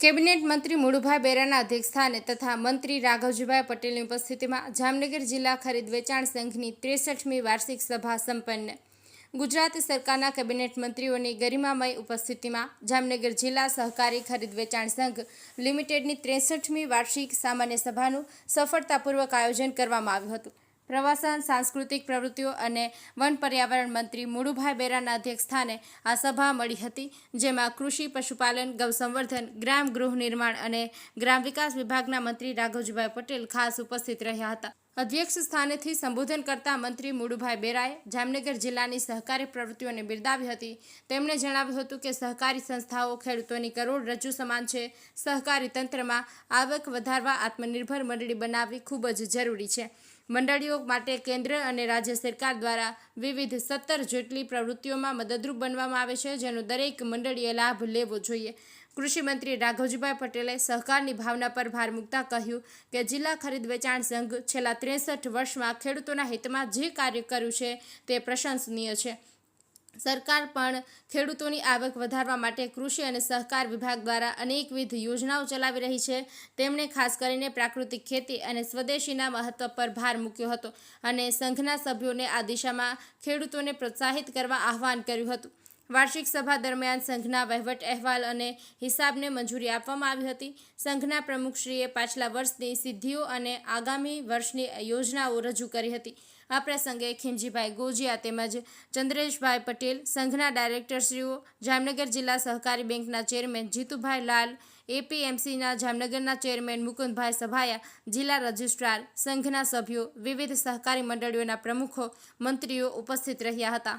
Cabinet મંત્રી મુળુભાઈ બેરાના અધ્યક્ષસ્થાને તથા મંત્રી રાઘવજીભાઈ પટેલની ઉપસ્થિતિમાં જામનગર જિલ્લા ખરીદ વેચાણ સંઘની 63મી વાર્ષિક સભા સંપન્ન। ગુજરાત સરકારના કેબિનેટ મંત્રીઓની ગરિમામય ઉપસ્થિતિમાં જામનગર જિલ્લા સહકારી ખરીદ વેચાણ સંઘ લિમિટેડની 63મી વાર્ષિક સામાન્ય સભાનું સફળતાપૂર્વક આયોજન કરવામાં આવ્યું હતું। પ્રવાસન, સાંસ્કૃતિક પ્રવૃત્તિઓ અને વન પર્યાવરણ મંત્રી મુળુભાઈ બેરાના અધ્યક્ષસ્થાને આ સભા મળી હતી, જેમાં કૃષિ, પશુપાલન, ગૌસંવર્ધન, ગ્રામ ગૃહ નિર્માણ અને ગ્રામ વિકાસ વિભાગના મંત્રી રાઘવજીભાઈ પટેલ ખાસ ઉપસ્થિત રહ્યા હતા। અધ્યક્ષ સ્થાનેથી સંબોધન કરતા મંત્રી મુળુભાઈ બેરાએ જામનગર જિલ્લાની સહકારી પ્રવૃત્તિઓને બિરદાવી હતી। તેમણે જણાવ્યું હતું કે સહકારી સંસ્થાઓ ખેડૂતોની કરોડરજ્જુ સમાન છે। સહકારી તંત્રમાં આવક વધારવા આત્મનિર્ભર મંડળી બનાવવી ખૂબ જ જરૂરી છે। મંડળીઓ માટે કેન્દ્ર અને રાજ્ય સરકાર દ્વારા વિવિધ 17 જેટલી પ્રવૃત્તિઓમાં મદદરૂપ બનવામાં આવે છે, જેનો દરેક મંડળીએ લાભ લેવો જોઈએ। કૃષિ મંત્રી રાઘવજીભાઈ પટેલે સહકારની ભાવના પર ભાર મૂકતા કહ્યું કે જિલ્લા ખરીદ વેચાણ સંઘ છેલ્લા 63 વર્ષમાં ખેડૂતોના હિતમાં જે કાર્ય કર્યું છે તે પ્રશંસનીય છે। સરકાર પણ ખેડૂતોની આવક વધારવા માટે કૃષિ અને સહકાર વિભાગ દ્વારા અનેકવિધ યોજનાઓ ચલાવી રહી છે। તેમણે ખાસ કરીને પ્રાકૃતિક ખેતી અને સ્વદેશીના મહત્વ પર ભાર મૂક્યો હતો અને સંઘના સભ્યોને આ દિશામાં ખેડૂતોને પ્રોત્સાહિત કરવા આહવાન કર્યું હતું। વાર્ષિક સભા દરમિયાન સંઘના વહીવટ અહેવાલ અને હિસાબને મંજૂરી આપવામાં આવી હતી। સંઘના પ્રમુખશ્રીએ પાછલા વર્ષની સિદ્ધિઓ અને આગામી વર્ષની યોજનાઓ રજૂ કરી હતી। આ પ્રસંગે ખીમજીભાઈ ગોજિયા તેમજ ચંદ્રેશભાઈ પટેલ, સંઘના ડાયરેક્ટરશ્રીઓ, જામનગર જિલ્લા સહકારી બેંકના ચેરમેન જીતુભાઈ લાલ, એપીએમસીના જામનગરના ચેરમેન મુકુંદભાઈ સભાયા, જિલ્લા રજિસ્ટ્રાર, સંઘના સભ્યો, વિવિધ સહકારી મંડળીઓના પ્રમુખો, મંત્રીઓ ઉપસ્થિત રહ્યા હતા।